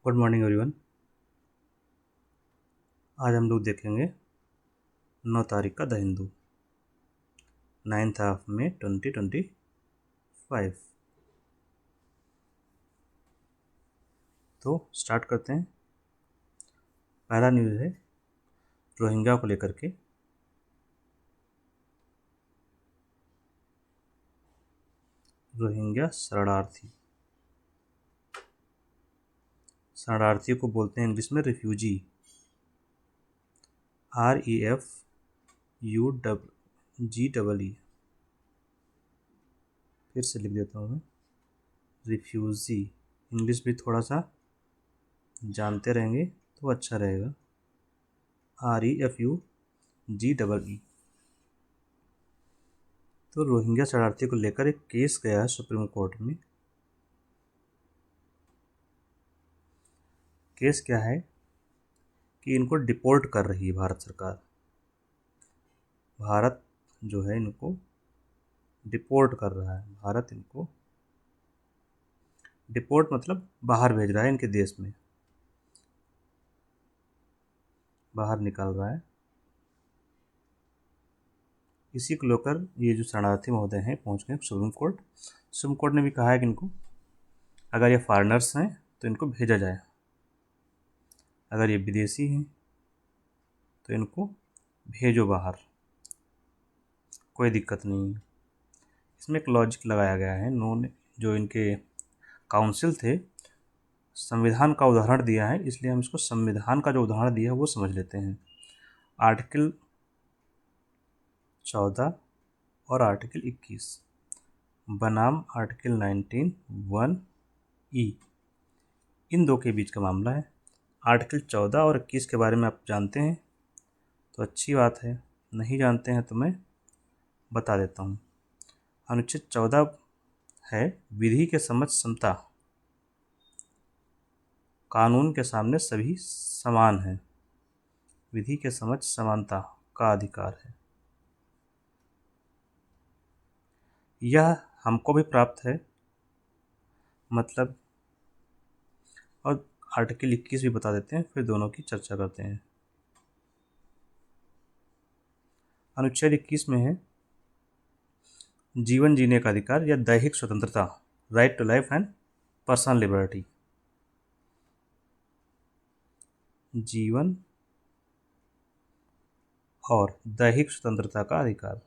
Good morning everyone. आज हम लोग देखेंगे 9 तारीख का the Hindu, 9th of May 2025। तो स्टार्ट करते हैं। पहला न्यूज़ है रोहिंग्या को लेकर के। रोहिंग्या शरणार्थियों को बोलते हैं इंग्लिश में रिफ्यूजी। REFUGEE। फिर से लिख देता हूँ मैं, रिफ्यूजी। इंग्लिश भी थोड़ा सा जानते रहेंगे तो अच्छा रहेगा। REFUGEE। तो रोहिंग्या शरणार्थी को लेकर एक केस गया है सुप्रीम कोर्ट में। केस क्या है कि इनको डिपोर्ट कर रही है भारत सरकार। भारत जो है इनको डिपोर्ट कर रहा है। भारत इनको डिपोर्ट मतलब बाहर भेज रहा है, इनके देश में बाहर निकाल रहा है। इसी को लेकर ये जो शरणार्थी महोदय हैं पहुंच गए सुप्रीम कोर्ट। सुप्रीम कोर्ट ने भी कहा है कि इनको, अगर ये फॉरेनर्स हैं तो इनको भेजा जाए, अगर ये विदेशी हैं तो इनको भेजो बाहर, कोई दिक्कत नहीं है। इसमें एक लॉजिक लगाया गया है। इन्होंने जो इनके काउंसिल थे, संविधान का उदाहरण दिया है, इसलिए हम इसको संविधान का जो उदाहरण दिया है वो समझ लेते हैं। आर्टिकल 14 और आर्टिकल 21 बनाम आर्टिकल 19(1)(e), इन दो के बीच का मामला है। आर्टिकल 14 और 21 के बारे में आप जानते हैं तो अच्छी बात है, नहीं जानते हैं तो मैं बता देता हूँ। अनुच्छेद 14 है विधि के समक्ष समता, कानून के सामने सभी समान हैं। विधि के समक्ष समानता का अधिकार है, यह हमको भी प्राप्त है। मतलब, और आर्टिकल 21 भी बता देते हैं, फिर दोनों की चर्चा करते हैं। अनुच्छेद 21 में है जीवन जीने का अधिकार या दैहिक स्वतंत्रता, right to life and personal liberty. जीवन और दैहिक स्वतंत्रता का अधिकार।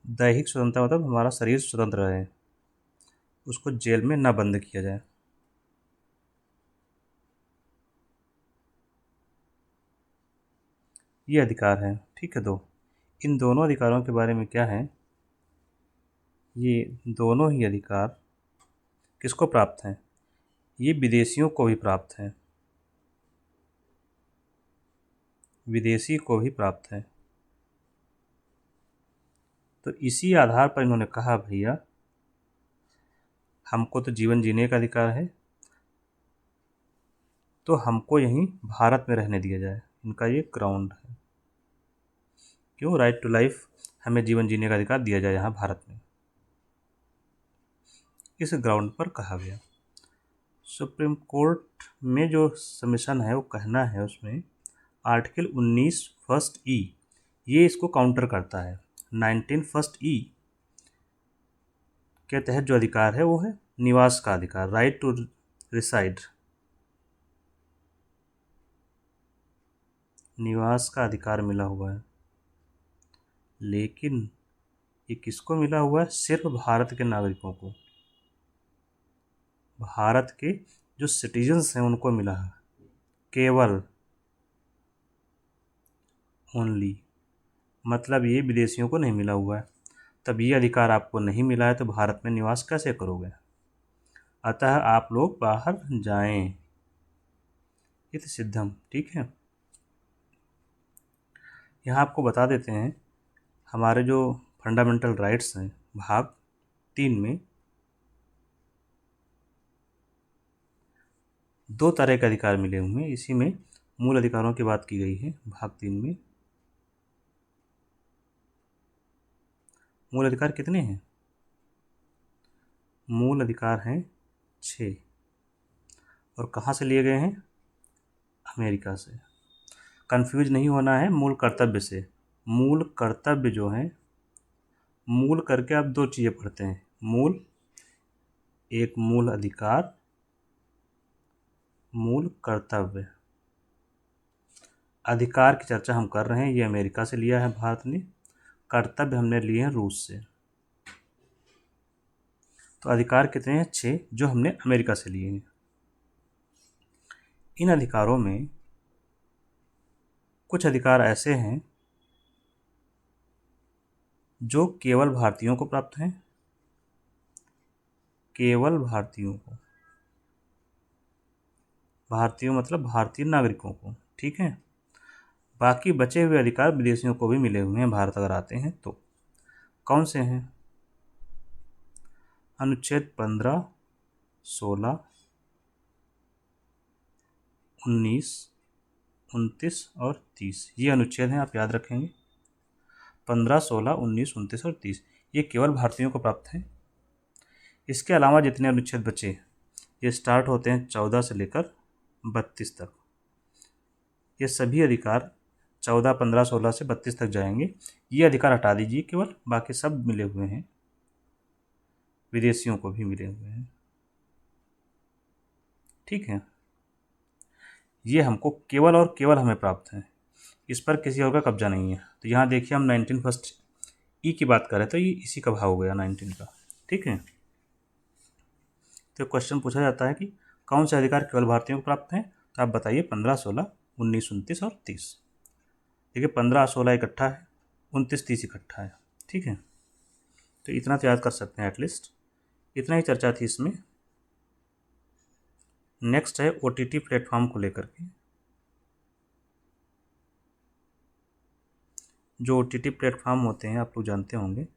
दैहिक स्वतंत्रता मतलब हमारा शरीर स्वतंत्र रहे, उसको जेल में न बंद किया जाए। ये अधिकार है, ठीक है। इन दोनों अधिकारों के बारे में क्या है, ये दोनों ही अधिकार किसको प्राप्त हैं? ये विदेशियों को भी प्राप्त हैं, विदेशी को भी प्राप्त है। तो इसी आधार पर इन्होंने कहा, भैया हमको तो जीवन जीने का अधिकार है, तो हमको यहीं भारत में रहने दिया जाए। इनका ये ग्राउंड है, क्यों राइट टू लाइफ, हमें जीवन जीने का अधिकार दिया जाए यहाँ भारत में, इस ग्राउंड पर कहा गया। सुप्रीम कोर्ट में जो सबमिशन है वो कहना है, उसमें आर्टिकल 19 फर्स्ट ई ये इसको काउंटर करता है। 19 फर्स्ट ई के तहत जो अधिकार है वो है निवास का अधिकार, राइट टू रिसाइड, निवास का अधिकार मिला हुआ है। लेकिन ये किसको मिला हुआ है? सिर्फ भारत के नागरिकों को, भारत के जो सिटीजन्स हैं उनको मिला है, केवल, ओनली। मतलब ये विदेशियों को नहीं मिला हुआ है। तब ये अधिकार आपको नहीं मिला है तो भारत में निवास कैसे करोगे? अतः आप लोग बाहर जाएं, इति सिद्धम, ठीक है। यहाँ आपको बता देते हैं हमारे जो फंडामेंटल राइट्स हैं, भाग 3 में 2 तरह के अधिकार मिले हुए हैं। इसी में मूल अधिकारों की बात की गई है। भाग 3 में मूल अधिकार कितने हैं? मूल अधिकार हैं 6। और कहाँ से लिए गए हैं? अमेरिका से। कंफ्यूज नहीं होना है मूल कर्तव्य से। मूल कर्तव्य जो है, मूल करके आप दो चीज़ें पढ़ते हैं, मूल, एक मूल अधिकार, मूल कर्तव्य। अधिकार की चर्चा हम कर रहे हैं, ये अमेरिका से लिया है भारत ने। कर्तव्य हमने लिए हैं रूस से। तो अधिकार कितने हैं? 6, जो हमने अमेरिका से लिए हैं। इन अधिकारों में कुछ अधिकार ऐसे हैं जो केवल भारतीयों को प्राप्त हैं, केवल भारतीयों को, भारतीयों मतलब भारतीय नागरिकों को, ठीक है। बाकी बचे हुए अधिकार विदेशियों को भी मिले हुए हैं भारत अगर आते हैं तो। कौन से हैं? अनुच्छेद 15, 16, 19, 29 और 30, ये अनुच्छेद हैं, आप याद रखेंगे। 15, 16, 19, 29 और 30 ये केवल भारतीयों को प्राप्त हैं। इसके अलावा जितने अनुच्छेद बचे, ये स्टार्ट होते हैं 14 से लेकर 32 तक। ये सभी अधिकार 14, 15, 16 से 32 तक जाएंगे। ये अधिकार हटा दीजिए, केवल बाकी सब मिले हुए हैं, विदेशियों को भी मिले हुए हैं, ठीक है। ये हमको केवल और केवल हमें प्राप्त है, इस पर किसी और का कब्जा नहीं है। तो यहाँ देखिए हम 19 फर्स्ट ई की बात करें तो ये इसी का भाव हो गया 19 का, ठीक है। तो क्वेश्चन पूछा जाता है कि कौन से अधिकार केवल भारतीयों को प्राप्त हैं, तो आप बताइए 15, 16, 19, 29 और 30। देखिए 15, 16 इकट्ठा है, 29, 30 इकट्ठा है, ठीक है। तो इतना तो याद कर सकते हैं एटलीस्ट, इतना ही चर्चा थी इसमें। नेक्स्ट है OTT प्लेटफॉर्म को लेकर के। जो OTT प्लेटफॉर्म होते हैं आप लोग जानते होंगे।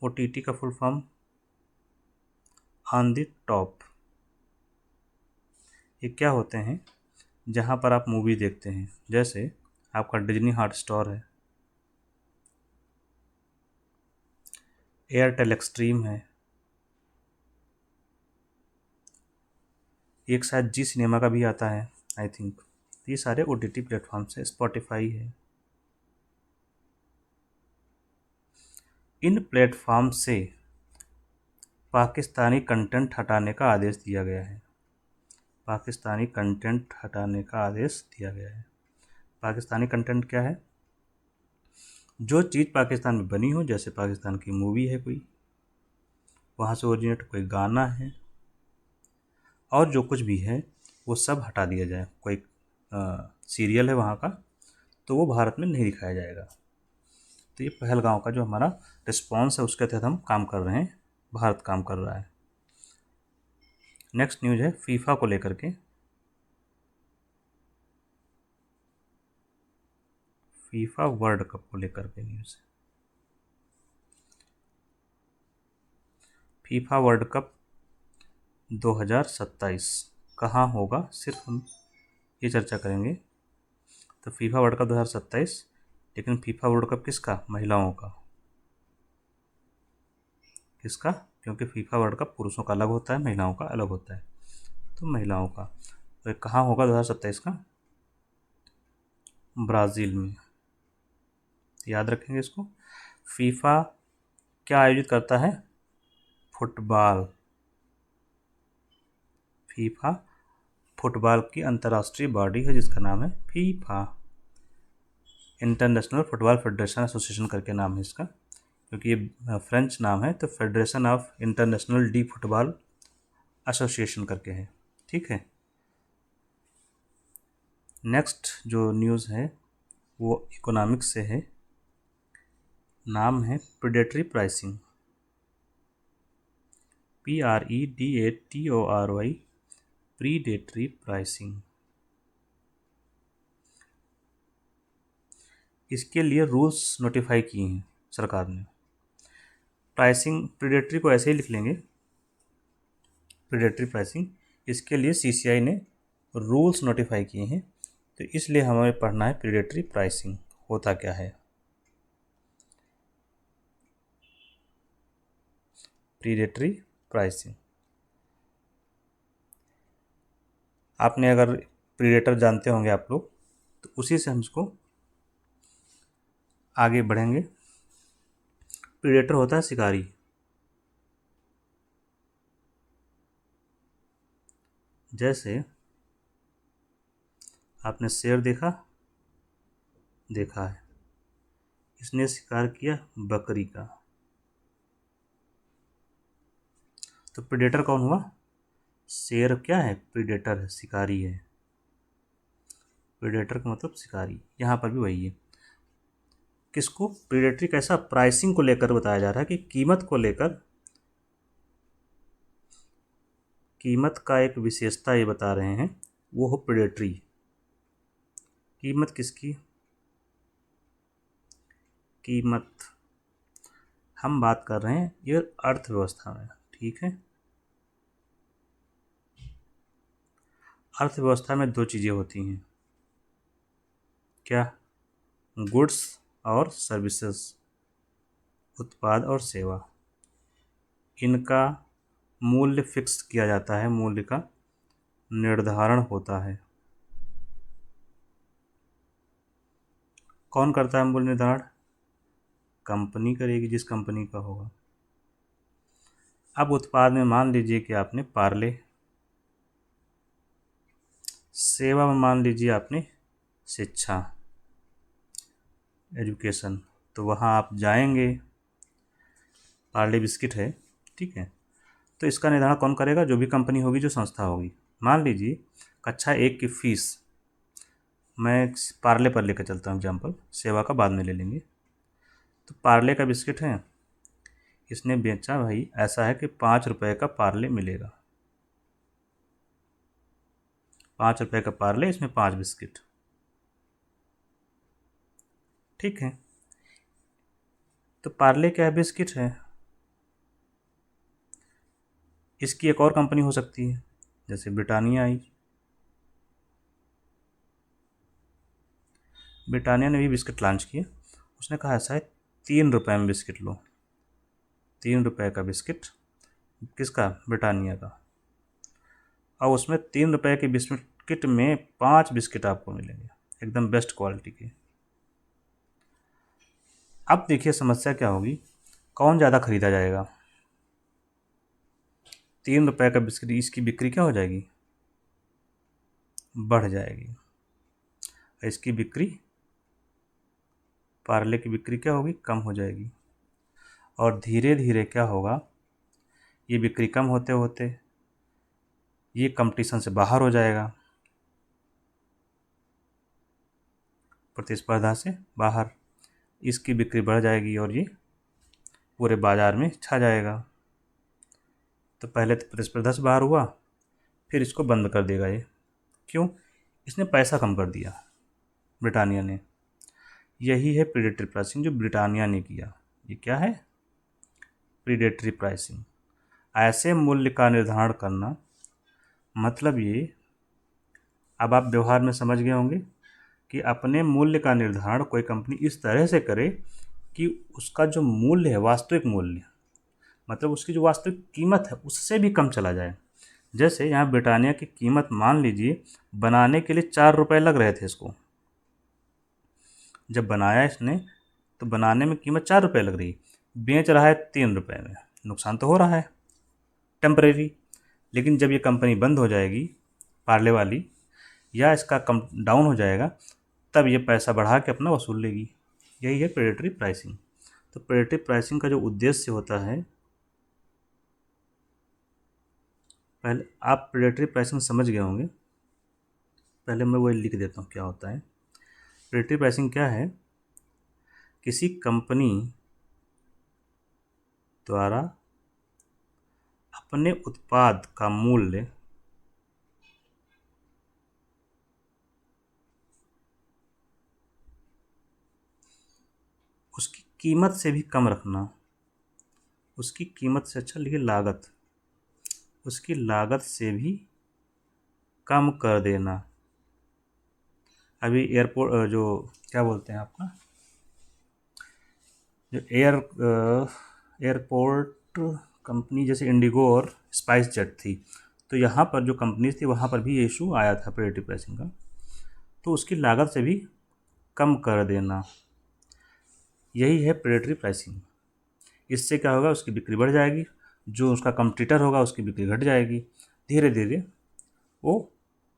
OTT का full form on the top. ये क्या होते हैं? जहाँ पर आप मूवी देखते हैं, जैसे आपका डिज्नी हॉटस्टार है, एयरटेल एक्सट्रीम है, एक शायद जी सिनेमा का भी आता है आई थिंक। ये सारे OTT प्लेटफॉर्म्स है, स्पॉटिफाई है। इन प्लेटफॉर्म से पाकिस्तानी कंटेंट हटाने का आदेश दिया गया है। पाकिस्तानी कंटेंट हटाने का आदेश दिया गया है। पाकिस्तानी कंटेंट क्या है? जो चीज़ पाकिस्तान में बनी हो, जैसे पाकिस्तान की मूवी है कोई, वहाँ से ओरिजिनेट कोई गाना है, और जो कुछ भी है वो सब हटा दिया जाए। कोई सीरियल है वहाँ का, तो वो भारत में नहीं दिखाया जाएगा। तो ये पहलगाँव का जो हमारा रिस्पॉन्स है उसके तहत हम काम कर रहे हैं, भारत काम कर रहा है। नेक्स्ट न्यूज़ है फीफा को लेकर के। फीफा वर्ल्ड कप को लेकर के न्यूज़ है। फीफा वर्ल्ड कप 2027 कहाँ होगा, सिर्फ हम ये चर्चा करेंगे। तो फीफा वर्ल्ड कप 2027, लेकिन फीफा वर्ल्ड कप किसका? महिलाओं का। किसका? क्योंकि फीफा वर्ल्ड कप पुरुषों का अलग होता है, महिलाओं का अलग होता है। तो महिलाओं का तो कहाँ होगा 2027 का? ब्राज़ील में। याद रखेंगे इसको। फीफा क्या आयोजित करता है? फुटबॉल। फीफा फुटबॉल की अंतर्राष्ट्रीय बॉडी है जिसका नाम है FIFA, international football federation association करके नाम है इसका, क्योंकि ये फ्रेंच नाम है, तो federation of international D football association करके है, ठीक है। नेक्स्ट जो न्यूज़ है वो इकोनॉमिक्स से है। नाम है predatory pricing, PREDATORY, predatory pricing. इसके लिए रूल्स नोटिफाई किए हैं सरकार ने। प्राइसिंग प्रेडेटरी को ऐसे ही लिख लेंगे, प्रेडेटरी प्राइसिंग। इसके लिए CCI ने रूल्स नोटिफाई किए हैं, तो इसलिए हमें पढ़ना है प्रेडेटरी प्राइसिंग होता क्या है। प्रेडेटरी प्राइसिंग आपने अगर प्रीडेटर जानते होंगे आप लोग, तो उसी से हम इसको आगे बढ़ेंगे। प्रीडेटर होता है शिकारी। जैसे आपने शेर देखा है, इसने शिकार किया बकरी का, तो प्रीडेटर कौन हुआ? शेर क्या है? प्रीडेटर है, शिकारी है। प्रीडेटर का मतलब शिकारी। यहाँ पर भी वही है। किसको? प्रीडेटरी कैसा? प्राइसिंग को लेकर बताया जा रहा है कि कीमत को लेकर, कीमत का एक विशेषता ये बता रहे हैं, वो हो प्रीडेटरी। कीमत किसकी? कीमत हम बात कर रहे हैं ये अर्थव्यवस्था में, ठीक है। अर्थव्यवस्था में दो चीज़ें होती हैं, क्या? गुड्स और सर्विसेज, उत्पाद और सेवा। इनका मूल्य फिक्स किया जाता है, मूल्य का निर्धारण होता है। कौन करता है मूल्य निर्धारण? कंपनी करेगी, जिस कंपनी का होगा। अब उत्पाद में मान लीजिए कि आपने पार्ले, सेवा में मान लीजिए आपने शिक्षा, एजुकेशन, तो वहाँ आप जाएंगे, पार्ले बिस्किट है, ठीक है, तो इसका निर्धारण कौन करेगा? जो भी कंपनी होगी, जो संस्था होगी। मान लीजिए कक्षा 1 की फीस, मैं पार्ले पर लेकर चलता हूँ एग्जाम्पल, सेवा का बाद में ले लेंगे। तो पार्ले का बिस्किट है, इसने बेचा भाई, ऐसा है कि 5 रुपये का पार्ले मिलेगा, 5 रुपये का पार्ले, इसमें 5 बिस्किट, ठीक है। तो पार्ले क्या है? बिस्किट है। इसकी एक और कंपनी हो सकती है, जैसे ब्रिटानिया आई। ब्रिटानिया ने भी बिस्किट लॉन्च किए। उसने कहा ऐसा है, 3 रुपये में बिस्किट लो, 3 रुपये का बिस्किट, किसका? ब्रिटानिया का। और उसमें 3 रुपये के बिस्किट में 5 बिस्किट आपको मिलेंगे, एकदम बेस्ट क्वालिटी के। अब देखिए समस्या क्या होगी, कौन ज़्यादा खरीदा जाएगा? 3 रुपये का बिस्किट, इसकी बिक्री क्या हो जाएगी? बढ़ जाएगी। इसकी बिक्री, पार्ले की बिक्री क्या होगी? कम हो जाएगी। और धीरे धीरे क्या होगा, ये बिक्री कम होते होते ये कंपटीशन से बाहर हो जाएगा, प्रतिस्पर्धा से बाहर। इसकी बिक्री बढ़ जाएगी और ये पूरे बाज़ार में छा जाएगा। तो पहले तो प्रतिस्पर्धा से बाहर हुआ, फिर इसको बंद कर देगा ये। क्यों? इसने पैसा कम कर दिया, ब्रिटानिया ने। यही है प्रीडेटरी प्राइसिंग जो ब्रिटानिया ने किया। ये क्या है? Predatory pricing. ऐसे मूल्य का निर्धारण करना, मतलब ये, अब आप व्यवहार में समझ गए होंगे कि अपने मूल्य का निर्धारण कोई कंपनी इस तरह से करे कि उसका जो मूल्य है, वास्तविक मूल्य, मतलब उसकी जो वास्तविक कीमत है, उससे भी कम चला जाए। जैसे यहाँ ब्रिटानिया की कीमत मान लीजिए, बनाने के लिए 4 रुपये लग रहे थे इसको, जब बनाया इसने तो बनाने में कीमत 4 रुपये लग रही, बेच रहा है 3 रुपये में, नुकसान तो हो रहा है टेम्परेरी। लेकिन जब ये कंपनी बंद हो जाएगी, पार्ले वाली, या इसका कम डाउन हो जाएगा, तब ये पैसा बढ़ा के अपना वसूल लेगी। यही है प्रेडेटरी प्राइसिंग। तो प्रेडेटरी प्राइसिंग का जो उद्देश्य होता है, पहले आप प्रेडेटरी प्राइसिंग समझ गए होंगे, पहले मैं वही लिख देता हूँ क्या होता है। प्रेडेटरी प्राइसिंग क्या है? किसी कंपनी द्वारा अपने उत्पाद का मूल्य उसकी कीमत से भी कम रखना, उसकी कीमत से, अच्छा लिखिए लागत, उसकी लागत से भी कम कर देना। अभी एयरपोर्ट, जो क्या बोलते हैं आपका, जो एयरपोर्ट कंपनी जैसे इंडिगो और स्पाइस जेट थी, तो यहाँ पर जो कंपनीज थी वहाँ पर भी ये इशू आया था प्रेडेटरी प्राइसिंग का। तो उसकी लागत से भी कम कर देना, यही है प्रेडेटरी प्राइसिंग। इससे क्या होगा, उसकी बिक्री बढ़ जाएगी, जो उसका कॉम्पिटिटर होगा उसकी बिक्री घट जाएगी, धीरे धीरे वो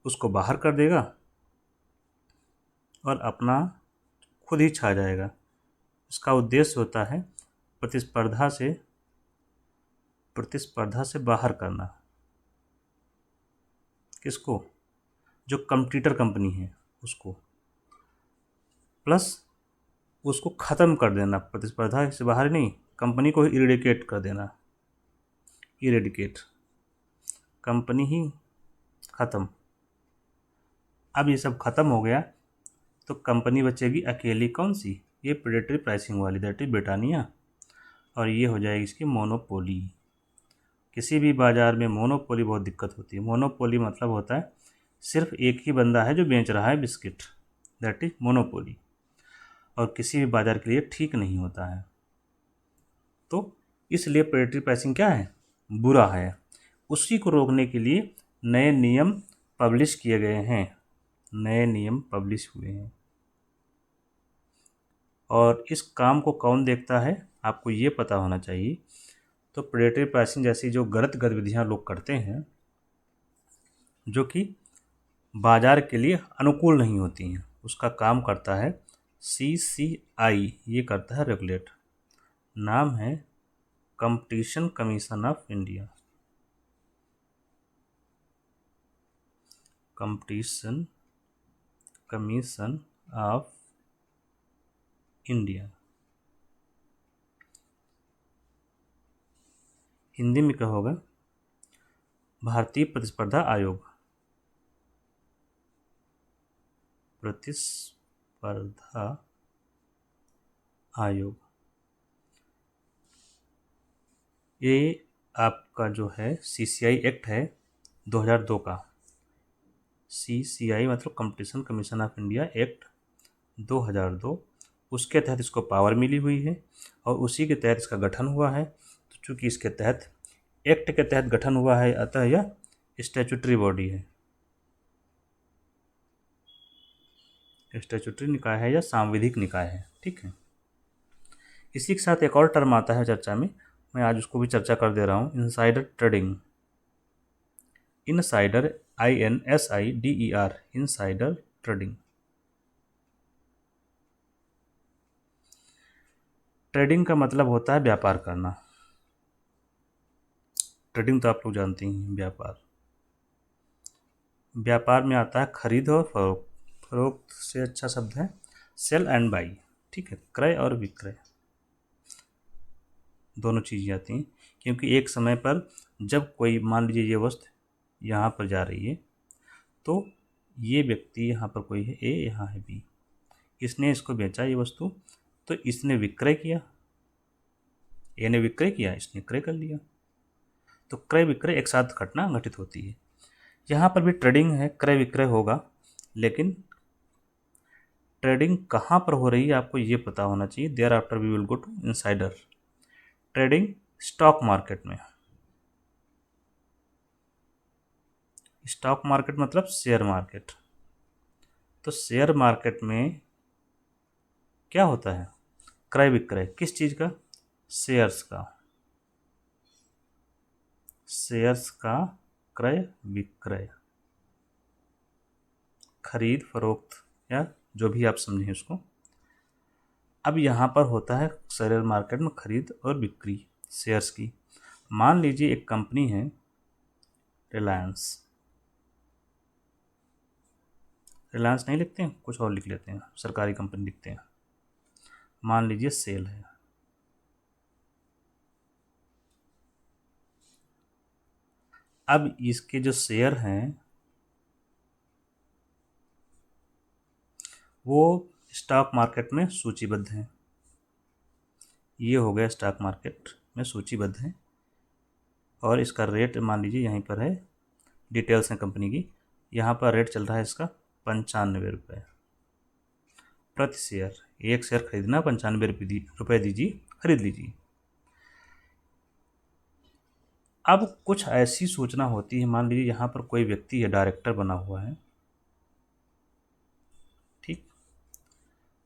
उसको बाहर कर देगा और अपना खुद ही छा जाएगा। इसका उद्देश्य होता है प्रतिस्पर्धा से बाहर करना। किसको? जो कॉम्पिटिटर कंपनी है उसको, प्लस उसको ख़त्म कर देना। प्रतिस्पर्धा से बाहर नहीं, कंपनी को इरेडिकेट कर देना। इरेडिकेट, कंपनी ही ख़त्म। अब ये सब ख़त्म हो गया तो कंपनी बचेगी अकेली, कौन सी? ये प्रेडेटरी प्राइसिंग वाली, दैट इज ब्रिटानिया। और ये हो जाएगी इसकी मोनोपोली। किसी भी बाज़ार में मोनोपोली बहुत दिक्कत होती है। मोनोपोली मतलब होता है सिर्फ एक ही बंदा है जो बेच रहा है बिस्किट, दैट इज मोनोपोली। और किसी भी बाज़ार के लिए ठीक नहीं होता है। तो इसलिए प्रेडेटरी प्राइसिंग क्या है? बुरा है। उसी को रोकने के लिए नए नियम पब्लिश किए गए हैं, नए नियम पब्लिश हुए हैं। और इस काम को कौन देखता है, आपको ये पता होना चाहिए। तो प्रेडेटरी प्राइसिंग जैसी जो गलत गतिविधियाँ लोग करते हैं, जो कि बाज़ार के लिए अनुकूल नहीं होती हैं, उसका काम करता है CCI। ये करता है रेगुलेट। नाम है competition commission of India. Competition commission of India, Hindi में क्या होगा? भारतीय प्रतिस्पर्धा आयोग। प्रतिस्पर्धा आयोग, ये आपका जो है CCI एक्ट है 2002 का। CCI मतलब competition commission of India act 2002, उसके तहत इसको पावर मिली हुई है और उसी के तहत इसका गठन हुआ है। तो चूँकि इसके तहत एक्ट के तहत गठन हुआ है, अतः यह स्टैट्यूटरी बॉडी है, स्टैट्यूटरी निकाय है या सांविधिक निकाय है। ठीक है। इसी के साथ एक और टर्म आता है चर्चा में, मैं आज उसको भी चर्चा कर दे रहा हूँ, insider trading. Insider, INSIDER, insider trading. Trading का मतलब होता है व्यापार करना। ट्रेडिंग तो आप लोग जानते हैं, व्यापार। व्यापार में आता है खरीद और फरोख्त। फरोख्त से अच्छा शब्द है सेल एंड बाई। ठीक है, क्रय और विक्रय, दोनों चीज़ें आती हैं। क्योंकि एक समय पर जब कोई, मान लीजिए ये वस्तु यहाँ पर जा रही है, तो ये व्यक्ति, यहाँ पर कोई है A, यहाँ है B, इसने इसको बेचा ये वस्तु, तो इसने विक्रय किया, A ने विक्रय किया, इसने क्रय कर लिया। तो क्रय विक्रय एक साथ घटना घटित होती है। यहाँ पर भी ट्रेडिंग है, क्रय विक्रय होगा, लेकिन ट्रेडिंग कहाँ पर हो रही है आपको ये पता होना चाहिए। There after we will go to insider trading. Stock market में, स्टॉक मार्केट मतलब शेयर मार्केट। तो शेयर मार्केट में क्या होता है? क्रय विक्रय। किस चीज़ का? शेयर्स का। शेयर्स का क्रय विक्रय, खरीद फरोख्त, या जो भी आप समझें उसको। अब यहाँ पर होता है शेयर मार्केट में खरीद और बिक्री शेयर्स की। मान लीजिए एक कंपनी है रिलायंस। रिलायंस नहीं लिखते हैं, कुछ और लिख लेते हैं, सरकारी कंपनी लिखते हैं। मान लीजिए सेल है। अब इसके जो शेयर हैं वो स्टॉक मार्केट में सूचीबद्ध हैं। ये हो गया स्टॉक मार्केट में सूचीबद्ध है और इसका रेट मान लीजिए यहीं पर है, डिटेल्स हैं कंपनी की। यहाँ पर रेट चल रहा है इसका 95 रुपये प्रति शेयर। एक शेयर खरीदना 95 रुपये दीजिए, खरीद लीजिए। अब कुछ ऐसी सूचना होती है, मान लीजिए यहाँ पर कोई व्यक्ति है, डायरेक्टर बना हुआ है, ठीक,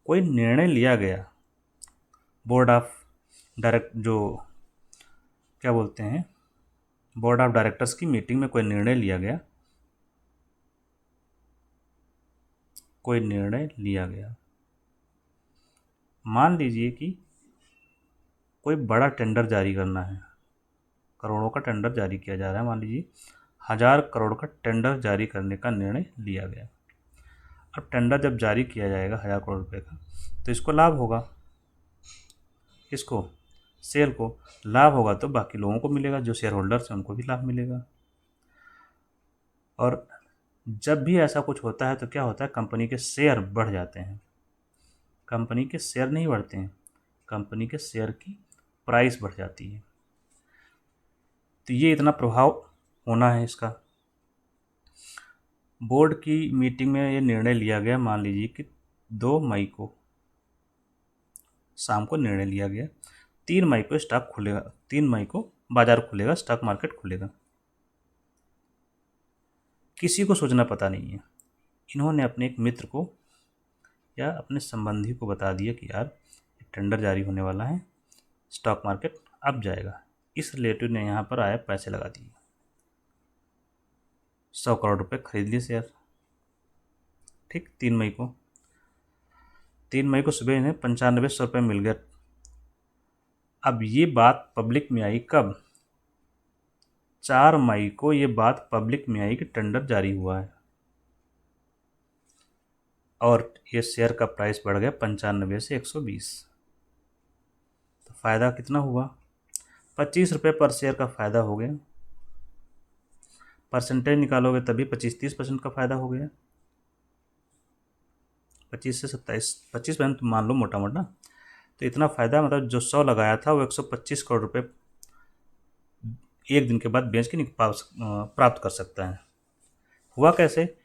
कोई निर्णय लिया गया, बोर्ड ऑफ डायरेक्ट जो क्या बोलते हैं, बोर्ड ऑफ डायरेक्टर्स की मीटिंग में कोई निर्णय लिया गया, कोई निर्णय लिया गया। मान लीजिए कि कोई बड़ा टेंडर जारी करना है, करोड़ों का टेंडर जारी किया जा रहा है, मान लीजिए 1000 करोड़ का टेंडर जारी करने का निर्णय लिया गया। अब टेंडर जब जारी किया जाएगा 1000 करोड़ रुपए का, तो इसको लाभ होगा, इसको शेयर को लाभ होगा तो बाकी लोगों को मिलेगा, जो शेयर होल्डर्स हैं उनको भी लाभ मिलेगा। और जब भी ऐसा कुछ होता है तो क्या होता है, कंपनी के शेयर बढ़ जाते हैं। कंपनी के शेयर नहीं बढ़ते हैं, कंपनी के शेयर की प्राइस बढ़ जाती है। तो ये इतना प्रभाव होना है इसका। बोर्ड की मीटिंग में ये निर्णय लिया गया, मान लीजिए कि 2 मई को शाम को निर्णय लिया गया, 3 मई को स्टॉक खुलेगा, 3 मई को बाजार खुलेगा, स्टॉक मार्केट खुलेगा। किसी को सूचना पता नहीं है। इन्होंने अपने एक मित्र को या अपने संबंधी को बता दिया कि यार टेंडर जारी होने वाला है, स्टॉक मार्केट अब जाएगा। इस रिलेटिव ने यहाँ पर आया, पैसे लगा दिए, 100 करोड़ रुपए खरीद लिए शेयर, ठीक। 3 मई को सुबह इन्हें 9500 रुपये मिल गए। अब ये बात पब्लिक में आई कब, 4 मई को ये बात पब्लिक में आई कि टेंडर जारी हुआ है, और ये शेयर का प्राइस बढ़ गया 95 से 120। तो फ़ायदा कितना हुआ, 25 रुपये पर शेयर का फ़ायदा हो गया। परसेंटेज निकालोगे तभी 25-30% का फ़ायदा हो गया, 25 से 27, 25% मान लो मोटा मोटा। तो इतना फ़ायदा, मतलब जो 100 लगाया था वो 125 करोड़ रुपये एक दिन के बाद बेच के प्राप्त कर सकता है। हुआ कैसे,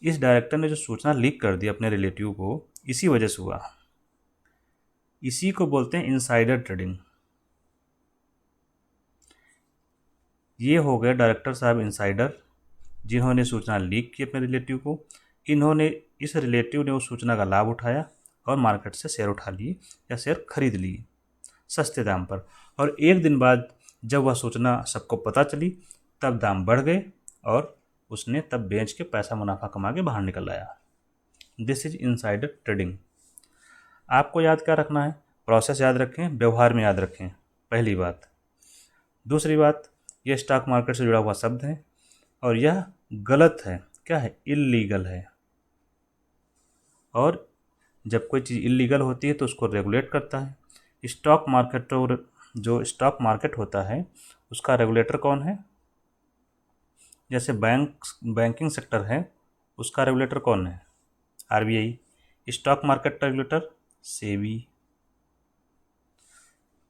इस डायरेक्टर ने जो सूचना लीक कर दी अपने रिलेटिव को, इसी वजह से हुआ। इसी को बोलते हैं इनसाइडर ट्रेडिंग। ये हो गए डायरेक्टर साहब इनसाइडर, जिन्होंने सूचना लीक की अपने रिलेटिव को। इन्होंने, इस रिलेटिव ने उस सूचना का लाभ उठाया और मार्केट से शेयर उठा लिए या शेयर खरीद लिए सस्ते दाम पर। और एक दिन बाद जब वह सूचना सबको पता चली, तब दाम बढ़ गए और उसने तब बेच के पैसा मुनाफा कमा के बाहर निकल आया। This is insider trading. आपको याद क्या रखना है, प्रोसेस याद रखें, व्यवहार में याद रखें, पहली बात। दूसरी बात, यह स्टॉक मार्केट से जुड़ा हुआ शब्द है और यह गलत है, क्या है, इल्लीगल है। और जब कोई चीज़ इल्लीगल होती है तो उसको रेगुलेट करता है स्टॉक मार्केट। और जो स्टॉक मार्केट होता है उसका रेगुलेटर कौन है, जैसे बैंकिंग सेक्टर है, उसका रेगुलेटर कौन है, आरबीआई। स्टॉक मार्केट का रेगुलेटर सेबी।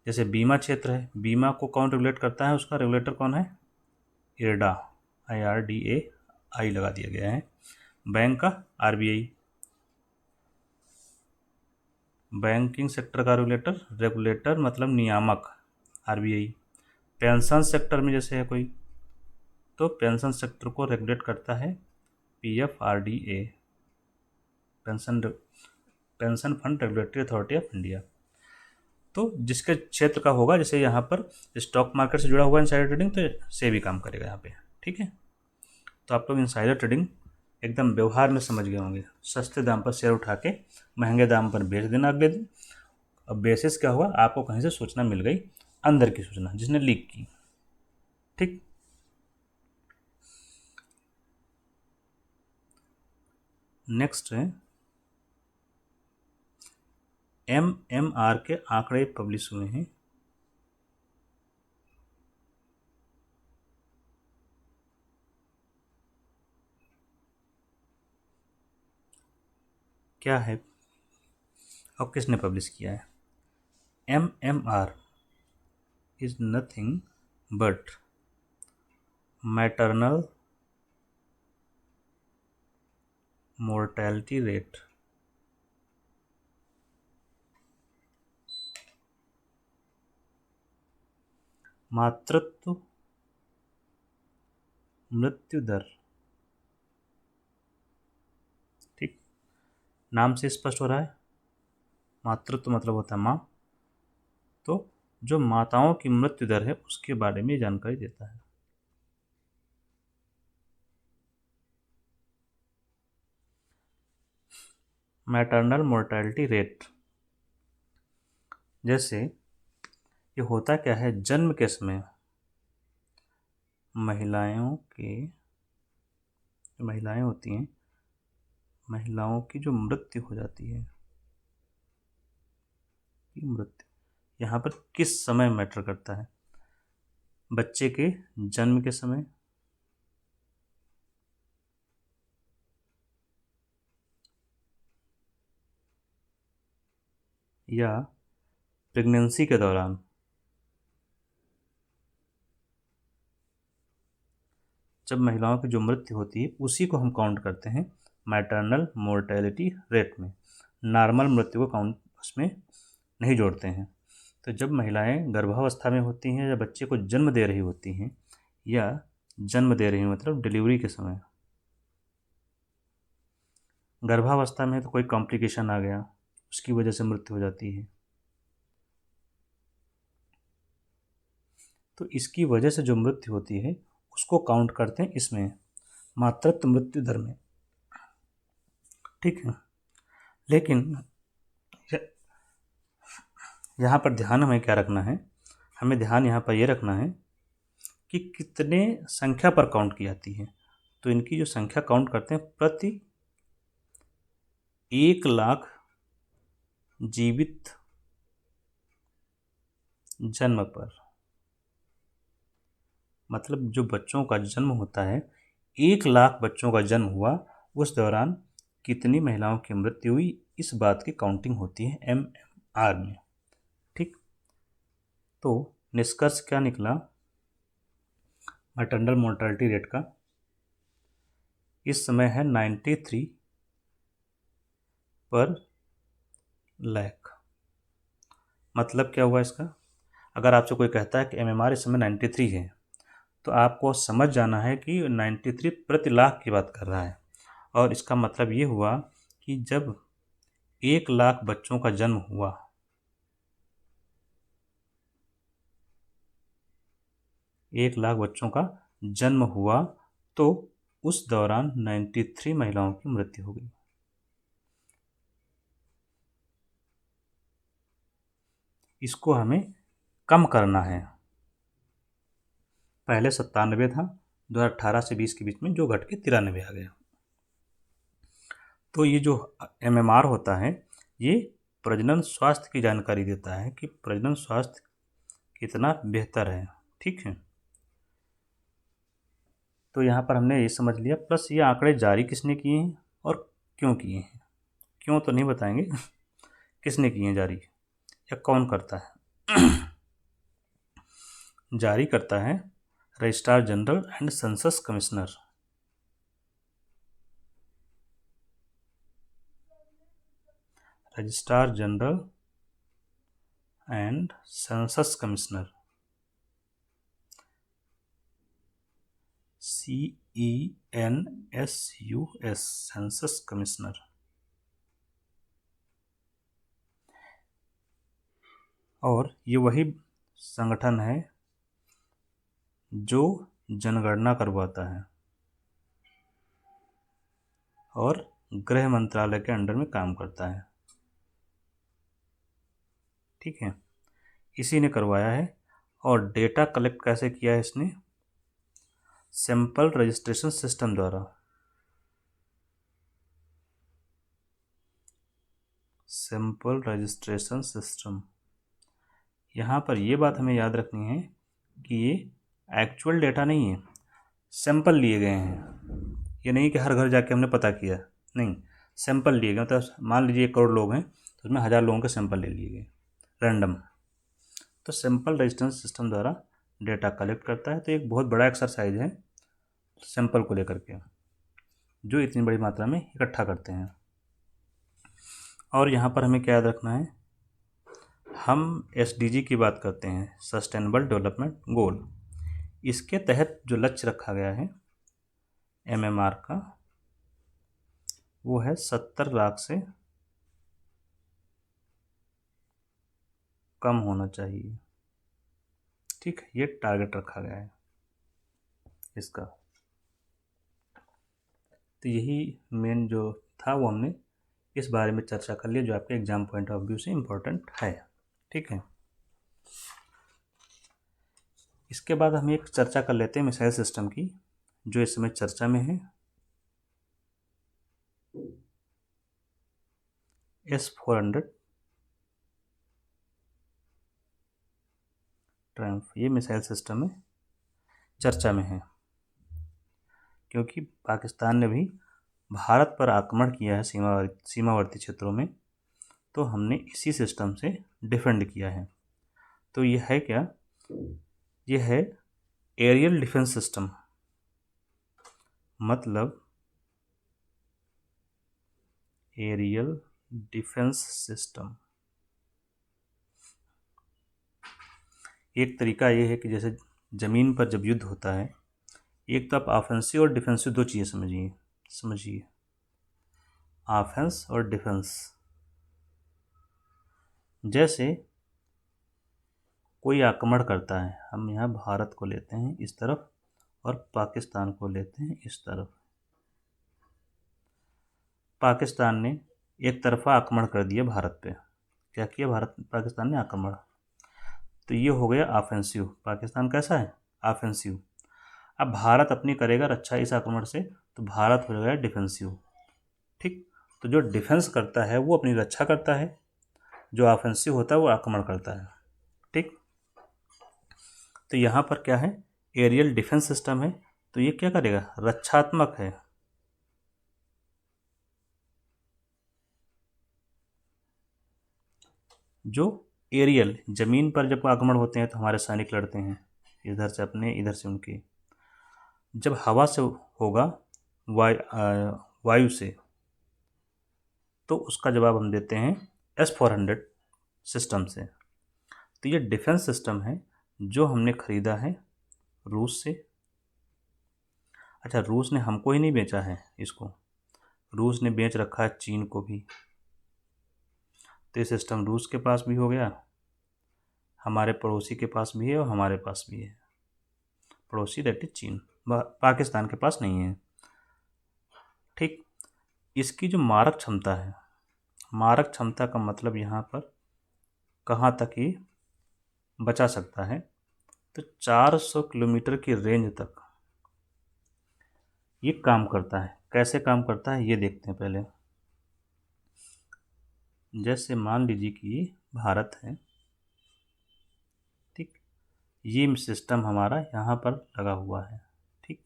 जैसे बीमा क्षेत्र है, बीमा को कौन रेगुलेट करता है, उसका रेगुलेटर कौन है, इरडा, IRDA, आई लगा दिया गया है। बैंक का आरबीआई। बैंकिंग सेक्टर का रेगुलेटर मतलब नियामक, आरबीआई। पेंशन सेक्टर में जैसे है कोई, तो पेंशन सेक्टर को रेगुलेट करता है PFRDA, pension fund regulatory authority of India. तो जिसके क्षेत्र का होगा, जैसे यहाँ पर स्टॉक मार्केट से जुड़ा हुआ इनसाइडर ट्रेडिंग, तो से भी काम करेगा यहाँ पे, ठीक है। तो आप लोग इनसाइडर ट्रेडिंग एकदम व्यवहार में समझ गए होंगे, सस्ते दाम पर शेयर उठा के महंगे दाम पर बेच देना अगले दिन। अब बेसिस क्या हुआ, आपको कहीं से सूचना मिल गई, अंदर की सूचना जिसने लीक की, ठीक। नेक्स्ट है MMR के आंकड़े पब्लिश हुए हैं। क्या है और किसने पब्लिश किया है। MMR is nothing but maternal mortality rate. मातृत्व मृत्यु दर। ठीक, नाम से स्पष्ट हो रहा है, मातृत्व मतलब होता है माँ, तो जो माताओं की मृत्यु दर है उसके बारे में जानकारी देता है। मैटरनल मोर्टेलिटी रेट, जैसे ये होता क्या है, जन्म के समय महिलाएं होती हैं, महिलाओं की जो मृत्यु हो जाती है, की मृत्यु यहाँ पर किस समय मैटर करता है, बच्चे के जन्म के समय, या प्रेगनेंसी के दौरान। जब महिलाओं की जो मृत्यु होती है उसी को हम काउंट करते हैं मैटरनल मोर्टेलिटी रेट में, नॉर्मल मृत्यु को काउंट उसमें नहीं जोड़ते हैं। तो जब महिलाएं गर्भावस्था में होती हैं या बच्चे को जन्म दे रही होती हैं, या जन्म दे रही हैं मतलब डिलीवरी के समय, गर्भावस्था में तो कोई कॉम्प्लिकेशन आ गया उसकी वजह से मृत्यु हो जाती है, तो इसकी वजह से जो मृत्यु होती है उसको काउंट करते हैं इसमें, मातृत्व मृत्यु दर में। ठीक है, लेकिन यहाँ पर ध्यान हमें क्या रखना है, हमें ध्यान यहाँ पर ये रखना है कि कितने संख्या पर काउंट की जाती है। तो इनकी जो संख्या काउंट करते हैं प्रति 1,00,000 जीवित जन्म पर, मतलब जो बच्चों का जन्म होता है, 1,00,000 बच्चों का जन्म हुआ, उस दौरान कितनी महिलाओं की मृत्यु हुई, इस बात की काउंटिंग होती है MMR में। ठीक, तो निष्कर्ष क्या निकला मैटरनल मोर्टेलिटी रेट का, इस समय है 93 पर लाख। मतलब क्या हुआ इसका, अगर आपसे कोई कहता है कि MMR इस समय 93 है, तो आपको समझ जाना है कि 93 प्रति लाख की बात कर रहा है, और इसका मतलब ये हुआ कि जब 1,00,000 बच्चों का जन्म हुआ, 1,00,000 बच्चों का जन्म हुआ, तो उस दौरान 93 महिलाओं की मृत्यु हो गई। इसको हमें कम करना है, पहले 97 था, 2018 से 20 के बीच में जो घट के 93 आ गया। तो ये जो MMR होता है ये प्रजनन स्वास्थ्य की जानकारी देता है कि प्रजनन स्वास्थ्य कितना बेहतर है। ठीक है, तो यहाँ पर हमने ये समझ लिया, प्लस ये आंकड़े जारी किसने किए हैं और क्यों किए हैं, क्यों तो नहीं बताएंगे किसने किए हैं जारी, या कौन करता है। जारी करता है registrar general and census commissioner. Registrar general and census commissioner, CENSUS, census commissioner. और ये वही संगठन है जो जनगणना करवाता है और गृह मंत्रालय के अंडर में काम करता है। ठीक है, इसी ने करवाया है। और डेटा कलेक्ट कैसे किया है इसने, सैंपल रजिस्ट्रेशन सिस्टम द्वारा। सैंपल रजिस्ट्रेशन सिस्टम, यहाँ पर ये बात हमें याद रखनी है कि ये एक्चुअल डेटा नहीं है, सैंपल लिए गए हैं। ये नहीं कि हर घर जाके हमने पता किया, नहीं, सैंपल लिए गए। मतलब मान लीजिए 1 करोड़ लोग हैं तो उसमें 1,000 लोगों के सैंपल ले लिए गए रैंडम। तो सैंपल रजिस्ट्रेशन सिस्टम द्वारा डेटा कलेक्ट करता है। तो एक बहुत बड़ा एक्सरसाइज है सैंपल को लेकर के, जो इतनी बड़ी मात्रा में इकट्ठा करते हैं। और यहाँ पर हमें क्या याद रखना है, हम SDG की बात करते हैं, सस्टेनेबल डेवलपमेंट गोल। इसके तहत जो लक्ष्य रखा गया है MMR का वो है 70 लाख से कम होना चाहिए। ठीक है, ये टारगेट रखा गया है इसका। तो यही मेन जो था वो हमने इस बारे में चर्चा कर लिया, जो आपके एग्जाम पॉइंट ऑफ व्यू से इम्पोर्टेंट है। ठीक है, इसके बाद हम एक चर्चा कर लेते हैं मिसाइल सिस्टम की, जो इस समय चर्चा में है। S-400 ट्रायम्फ, ये मिसाइल सिस्टम में चर्चा में है, क्योंकि पाकिस्तान ने भी भारत पर आक्रमण किया है सीमावर्ती क्षेत्रों में, तो हमने इसी सिस्टम से डिफेंड किया है। तो यह है क्या? यह है एरियल डिफेंस सिस्टम, मतलब एरियल डिफेंस सिस्टम। एक तरीका ये है कि जैसे ज़मीन पर जब युद्ध होता है, एक तो आप ऑफेंसिव और डिफेंसिव दो चीज़ें समझिए ऑफेंस और डिफेंस। जैसे कोई आक्रमण करता है, हम यहाँ भारत को लेते हैं इस तरफ और पाकिस्तान को लेते हैं इस तरफ। पाकिस्तान ने एक तरफा आक्रमण कर दिया भारत पे। क्या किया पाकिस्तान ने? आक्रमण। तो ये हो गया ऑफेंसिव। पाकिस्तान कैसा है? ऑफेंसिव। अब भारत अपनी करेगा रक्षा इस आक्रमण से, तो भारत हो गया डिफेंसिव। ठीक, तो जो डिफेंस करता है वो अपनी रक्षा करता है, जो ऑफेंसिव होता है वो आक्रमण करता है। ठीक, तो यहाँ पर क्या है? एरियल डिफेंस सिस्टम है, तो ये क्या करेगा? रक्षात्मक है। जो एरियल जमीन पर जब आक्रमण होते हैं तो हमारे सैनिक लड़ते हैं, इधर से अपने इधर से उनके। जब हवा से होगा, वायु से, तो उसका जवाब हम देते हैं S-400 सिस्टम से। तो ये डिफेंस सिस्टम है जो हमने ख़रीदा है रूस से। अच्छा, रूस ने हमको ही नहीं बेचा है इसको, रूस ने बेच रखा है चीन को भी। तो ये सिस्टम रूस के पास भी हो गया, हमारे पड़ोसी के पास भी है और हमारे पास भी है। पड़ोसी दैट इज चीन, पाकिस्तान के पास नहीं है। ठीक, इसकी जो मारक क्षमता है, मारक क्षमता का मतलब यहाँ पर कहाँ तक ये बचा सकता है, तो 400 किलोमीटर की रेंज तक ये काम करता है। कैसे काम करता है ये देखते हैं पहले। जैसे मान लीजिए कि भारत है, ठीक, ये सिस्टम हमारा यहाँ पर लगा हुआ है। ठीक,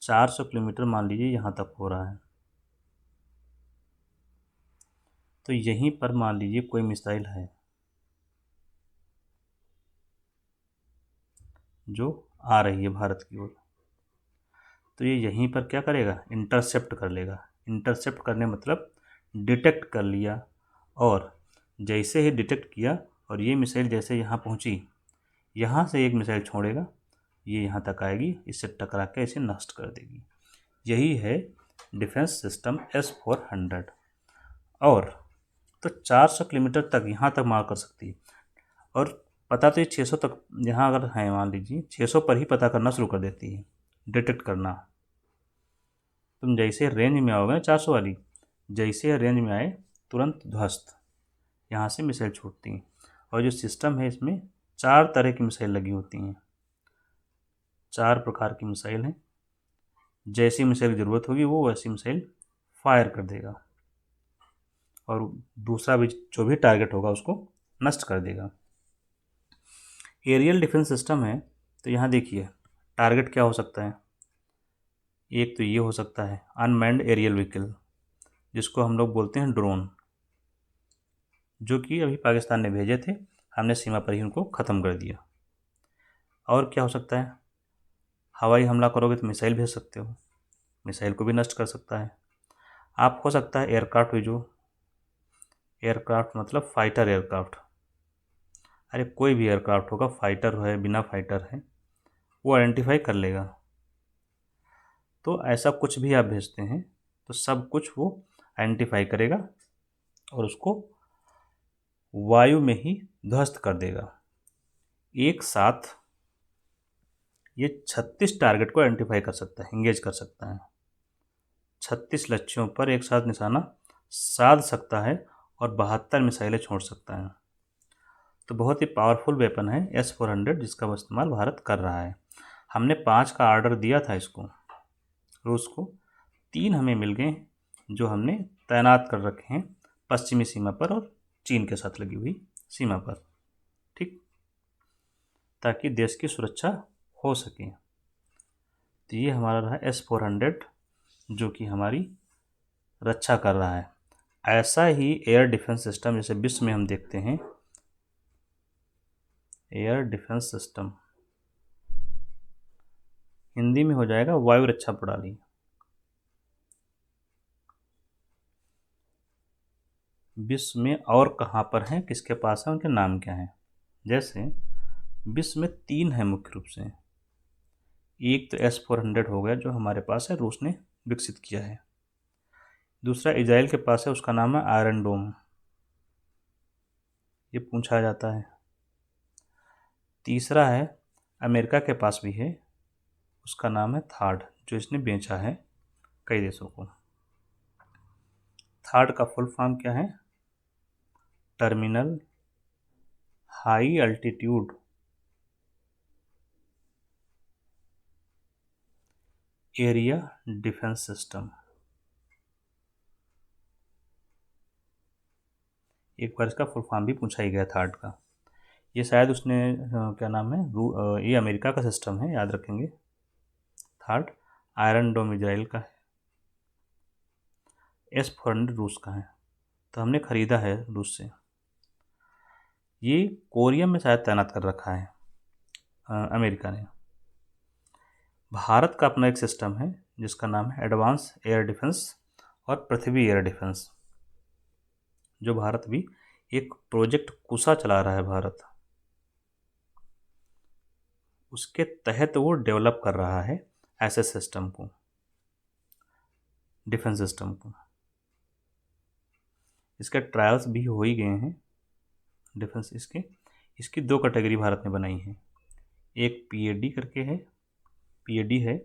400 किलोमीटर मान लीजिए यहाँ तक हो रहा है। तो यहीं पर मान लीजिए कोई मिसाइल है जो आ रही है भारत की ओर, तो ये यहीं पर क्या करेगा? इंटरसेप्ट कर लेगा। इंटरसेप्ट करने मतलब डिटेक्ट कर लिया, और जैसे ही डिटेक्ट किया और ये मिसाइल जैसे यहाँ पहुँची, यहाँ से एक मिसाइल छोड़ेगा, ये यहाँ तक आएगी, इससे टकरा के इसे नष्ट कर देगी। यही है डिफेंस सिस्टम S-400। और तो 400 किलोमीटर तक यहाँ तक मार कर सकती है। और पता तो ये 600 तक यहाँ अगर है, मान लीजिए 600 पर ही पता करना शुरू कर देती है, डिटेक्ट करना। तुम जैसे रेंज में आओगे 400 वाली, जैसे रेंज में आए तुरंत ध्वस्त, यहाँ से मिसाइल छूटती हैं। और जो सिस्टम है इसमें 4 तरह की मिसाइल लगी होती हैं, 4 प्रकार की मिसाइल हैं। जैसी मिसाइल की ज़रूरत होगी वो वैसी मिसाइल फायर कर देगा, और दूसरा भी जो भी टारगेट होगा उसको नष्ट कर देगा। एरियल डिफेंस सिस्टम है, तो यहाँ देखिए टारगेट क्या हो सकता है। एक तो ये हो सकता है अनमैन्ड एरियल व्हीकल, जिसको हम लोग बोलते हैं ड्रोन, जो कि अभी पाकिस्तान ने भेजे थे, हमने सीमा पर ही उनको ख़त्म कर दिया। और क्या हो सकता है? हवाई हमला करोगे तो मिसाइल भेज सकते हो, मिसाइल को भी नष्ट कर सकता है। आप हो सकता है एयरक्राफ्ट भी, जो एयरक्राफ्ट मतलब फाइटर एयरक्राफ्ट, अरे कोई भी एयरक्राफ्ट होगा, फाइटर है बिना फाइटर है, वो आइडेंटिफाई कर लेगा तो ऐसा कुछ भी आप भेजते हैं तो सब कुछ वो आइडेंटिफाई करेगा और उसको वायु में ही ध्वस्त कर देगा। एक साथ ये 36 टारगेट को आइडेंटिफाई कर सकता है, इंगेज कर सकता है। 36 लक्ष्यों पर एक साथ निशाना साध सकता है और 72 मिसाइलें छोड़ सकता है। तो बहुत ही पावरफुल वेपन है S-400, जिसका इस्तेमाल भारत कर रहा है। हमने 5 का ऑर्डर दिया था इसको, रूस को। 3 हमें मिल गए जो हमने तैनात कर रखे हैं पश्चिमी सीमा पर और चीन के साथ लगी हुई सीमा पर, ठीक, ताकि देश की सुरक्षा हो सके। तो ये हमारा रहा S-400, जो कि हमारी रक्षा कर रहा है। ऐसा ही एयर डिफेंस सिस्टम जैसे विश्व में हम देखते हैं, एयर डिफेंस सिस्टम हिंदी में हो जाएगा वायु रक्षा प्रणाली। विश्व में और कहाँ पर हैं, किसके पास है, उनके नाम क्या हैं? जैसे विश्व में 3 हैं मुख्य रूप से। एक तो S-400 हो गया जो हमारे पास है, रूस ने विकसित किया है। दूसरा इजराइल के पास है, उसका नाम है आयरन डोम, ये पूछा जाता है। तीसरा है अमेरिका के पास भी है, उसका नाम है थार्ड, जो इसने बेचा है कई देशों को। थार्ड का फुल फॉर्म क्या है? Terminal high altitude area defence system. एक बार इसका फुल फॉर्म भी पूछा ही गया थार्ड का। ये शायद उसने क्या नाम है, ये अमेरिका का सिस्टम है, याद रखेंगे। थार्ड आयरन डोम इजराइल का है, S-400 रूस का है, तो हमने ख़रीदा है रूस से। ये कोरिया में शायद तैनात कर रखा है अमेरिका ने। भारत का अपना एक सिस्टम है जिसका नाम है एडवांस एयर डिफेंस और पृथ्वी एयर डिफेंस, जो भारत भी एक प्रोजेक्ट कुशा चला रहा है भारत, उसके तहत वो डेवलप कर रहा है ऐसे सिस्टम को, डिफेंस सिस्टम को। इसके ट्रायल्स भी हो ही गए हैं डिफेंस इसकी 2 कैटेगरी भारत ने बनाई है। एक PAD करके है, PAD है,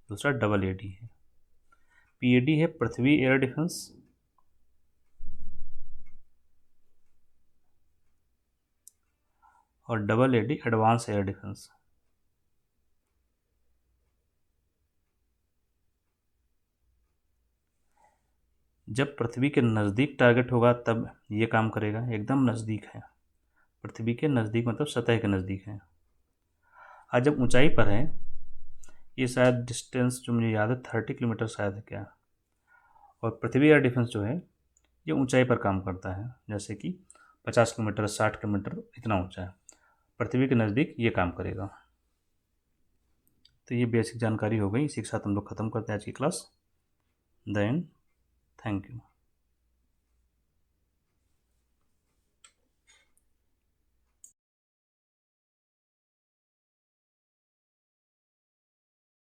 दूसरा AAD है। PAD है पृथ्वी एयर डिफेंस, और AAD एडवांस एयर डिफेंस। जब पृथ्वी के नज़दीक टारगेट होगा तब ये काम करेगा, एकदम नज़दीक है, पृथ्वी के नज़दीक मतलब सतह के नज़दीक है। और जब ऊंचाई पर है, ये शायद डिस्टेंस जो मुझे याद है 30 किलोमीटर शायद है क्या, और पृथ्वी एयर डिफेंस जो है ये ऊंचाई पर काम करता है, जैसे कि 50 किलोमीटर 60 किलोमीटर इतना ऊंचा है, पृथ्वी के नज़दीक ये काम करेगा। तो ये बेसिक जानकारी हो गई, इसी के साथ हम लोग ख़त्म करते हैं आज की क्लास। Then thank you.